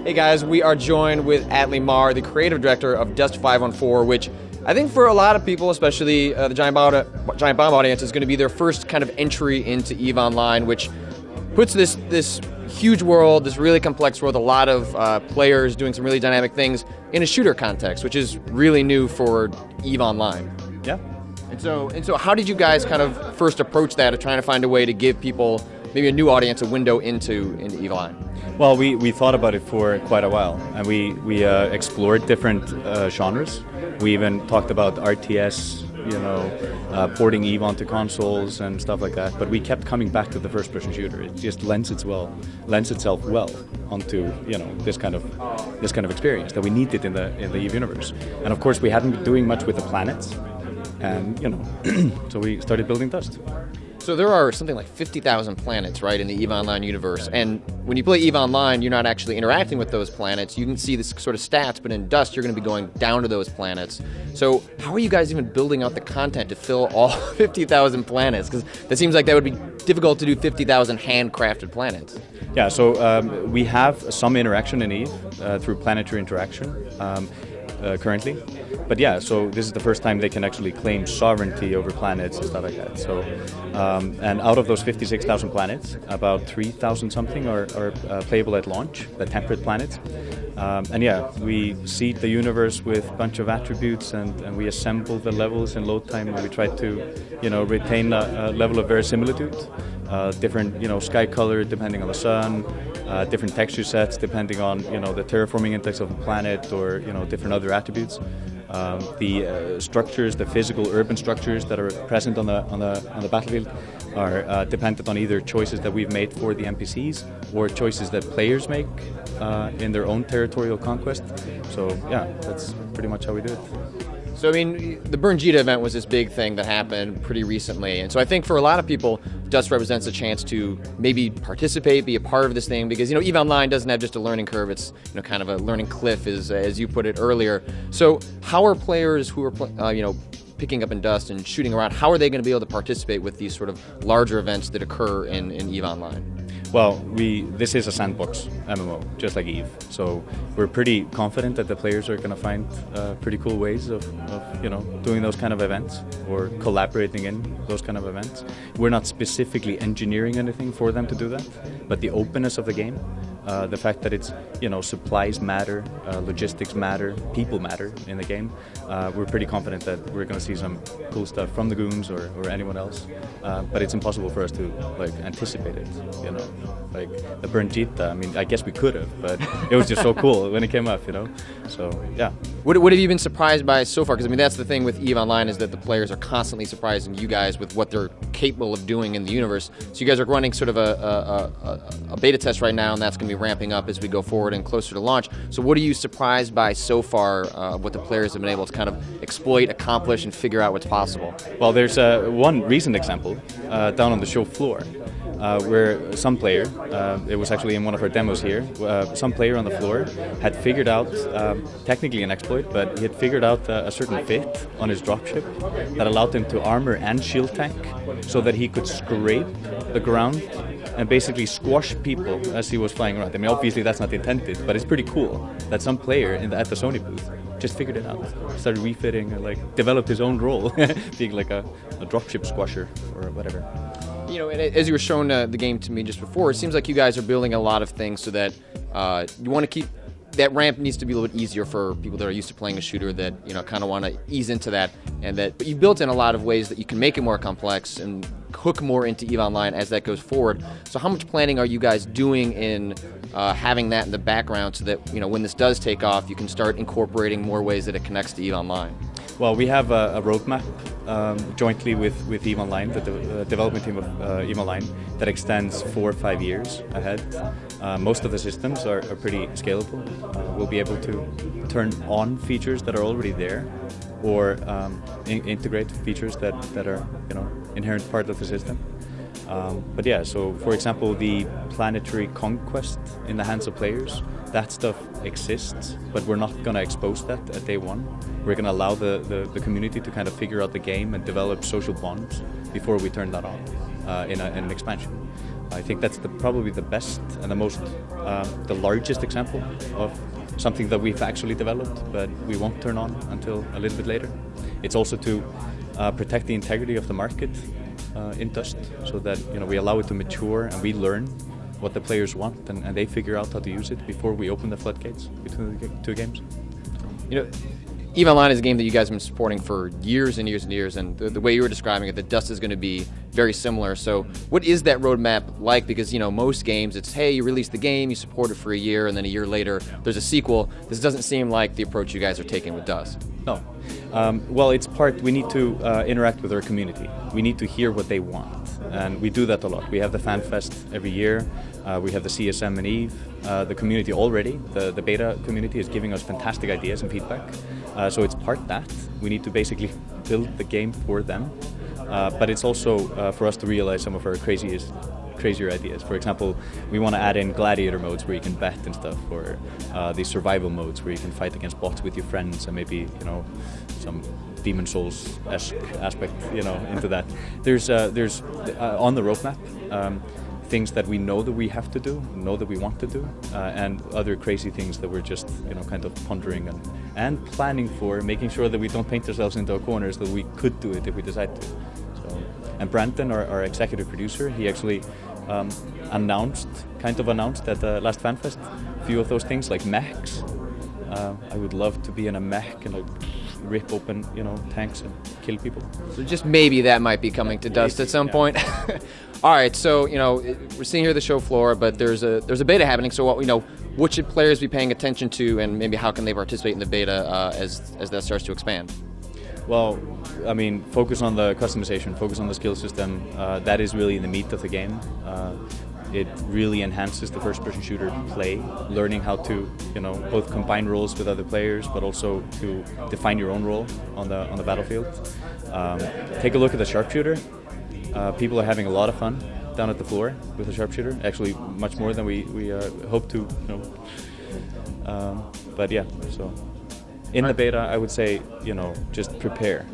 Hey guys, we are joined with Atli Mar, the creative director of Dust 514, which I think for a lot of people, especially the Giant Bomb audience, is going to be their first kind of entry into EVE Online, which puts this huge world, this really complex world, a lot of players doing some really dynamic things in a shooter context, which is really new for EVE Online. Yeah. And so how did you guys kind of first approach that of trying to find a way to give people, maybe a new audience, a window into EVE Online? Well, we thought about it for quite a while, and we explored different genres. We even talked about RTS, porting EVE onto consoles and stuff like that. But we kept coming back to the first-person shooter. It just lends itself well onto this kind of experience that we needed in the EVE universe. And of course, we hadn't been doing much with the planets, and so we started building Dust. So there are something like 50,000 planets, right, in the EVE Online universe, and when you play EVE Online, you're not actually interacting with those planets. You can see this sort of stats, but in Dust, you're going to be going down to those planets. So how are you guys even building out the content to fill all 50,000 planets? Because that seems like that would be difficult to do 50,000 handcrafted planets. Yeah, so we have some interaction in EVE through planetary interaction. Currently, but yeah, so this is the first time they can actually claim sovereignty over planets and stuff like that. So, and out of those 56,000 planets, about 3,000 something are playable at launch, the temperate planets. And yeah, we seed the universe with a bunch of attributes, and we assemble the levels in load time, and we try to, retain a level of verisimilitude, different, sky color depending on the sun. Different texture sets depending on the terraforming index of the planet, or different other attributes. The structures, the physical urban structures that are present on the battlefield, are dependent on either choices that we've made for the NPCs or choices that players make in their own territorial conquest. So yeah, that's pretty much how we do it. So I mean, the Burn Jita event was this big thing that happened pretty recently, and so I think for a lot of people, Dust represents a chance to maybe participate, be a part of this thing, because EVE Online doesn't have just a learning curve; it's kind of a learning cliff, as you put it earlier. So how are players who are picking up in Dust and shooting around, how are they going to be able to participate with these sort of larger events that occur in EVE Online? Well, this is a sandbox MMO, just like EVE. So we're pretty confident that the players are going to find pretty cool ways of doing those kind of events or collaborating in those kind of events. We're not specifically engineering anything for them to do that, but the openness of the game, the fact that it's supplies matter, logistics matter, people matter in the game. We're pretty confident that we're going to see some cool stuff from the Goons or anyone else. But it's impossible for us to anticipate it. Like the Burn Jita. I mean, I guess we could have, but it was just so cool when it came up. So yeah. What have you been surprised by so far? Because I mean, that's the thing with EVE Online, is that the players are constantly surprising you guys with what they're capable of doing in the universe. So you guys are running sort of a beta test right now, and that's going to be ramping up as we go forward and closer to launch. So what are you surprised by so far, what the players have been able to kind of exploit, accomplish, and figure out what's possible? Well, there's one recent example down on the show floor, where some player, it was actually in one of our demos here, some player on the floor had figured out, technically an exploit, but he had figured out a certain fit on his dropship that allowed him to armor and shield tank so that he could scrape the ground and basically squash people as he was flying around. I mean, obviously that's not intended, but it's pretty cool that some player at the Sony booth just figured it out, started refitting, and developed his own role, being like a dropship squasher or whatever. As you were showing the game to me just before, it seems like you guys are building a lot of things so that you want to keep that ramp needs to be a little bit easier for people that are used to playing a shooter that kind of want to ease into that, but you built in a lot of ways that you can make it more complex and hook more into EVE Online as that goes forward. So how much planning are you guys doing in having that in the background so that when this does take off, you can start incorporating more ways that it connects to EVE Online? Well, we have a roadmap jointly with EVE Online, the development team of EVE Online, that extends 4 or 5 years ahead. Most of the systems are pretty scalable. We'll be able to turn on features that are already there, or integrate features that are inherent part of the system. But yeah, so for example, the planetary conquest in the hands of players, that stuff exists, but we're not going to expose that at day one. We're going to allow the community to kind of figure out the game and develop social bonds before we turn that on in an expansion. I think that's probably the best and the largest example of something that we've actually developed, but we won't turn on until a little bit later. It's also to protect the integrity of the market in Dust, so that we allow it to mature and we learn what the players want, and they figure out how to use it before we open the floodgates between the two games. EVE Online is a game that you guys have been supporting for years and years and years, and the way you were describing it, the Dust is going to be very similar. So what is that roadmap like? Because most games, it's, hey, you release the game, you support it for a year, and then a year later there's a sequel. This doesn't seem like the approach you guys are taking with Dust. No. Well, we need to interact with our community. We need to hear what they want, and we do that a lot. We have the Fan Fest every year. We have the CSM and EVE. The community already, the beta community, is giving us fantastic ideas and feedback. So it's part that. We need to basically build the game for them. But it's also for us to realize some of our crazier ideas. For example, we want to add in gladiator modes where you can bet and stuff, or these survival modes where you can fight against bots with your friends, and maybe some Demon Souls-esque aspect into that. There's on the roadmap things that we know that we have to do, know that we want to do, and other crazy things that we're just kind of pondering and planning for, making sure that we don't paint ourselves into corners, that we could do it if we decide to. So, and Brandon, our executive producer, he actually announced at the last FanFest a few of those things, like mechs. I would love to be in a mech and rip open tanks and kill people. So just maybe that might be coming to Dust at some point. All right, so we're seeing here the show floor, but there's a beta happening. So what should players be paying attention to, and maybe how can they participate in the beta as that starts to expand? Well, I mean, focus on the customization, focus on the skill system. That is really the meat of the game. It really enhances the first-person shooter play, learning how to, both combine roles with other players, but also to define your own role on the battlefield. Take a look at the sharpshooter. People are having a lot of fun down at the floor with the sharpshooter. Actually, much more than we hope to. But yeah, so in the beta, I would say, just prepare.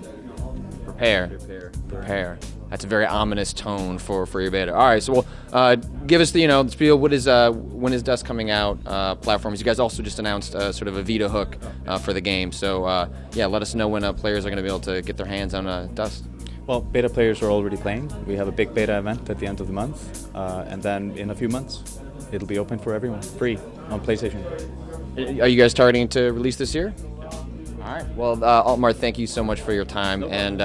Prepare. That's a very ominous tone for your beta. All right, so give us the spiel. When is Dust coming out? Platforms. You guys also just announced sort of a Vita hook for the game. So yeah, let us know when players are going to be able to get their hands on Dust. Well, beta players are already playing. We have a big beta event at the end of the month, and then in a few months, it'll be open for everyone, free on PlayStation. Are you guys targeting to release this year? All right. Well, Altmar, thank you so much for your time, and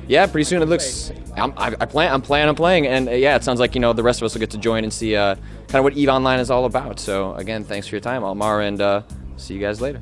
yeah, pretty soon it looks. I plan on playing, and yeah, it sounds like the rest of us will get to join and see kind of what EVE Online is all about. So again, thanks for your time, Altmar, and see you guys later.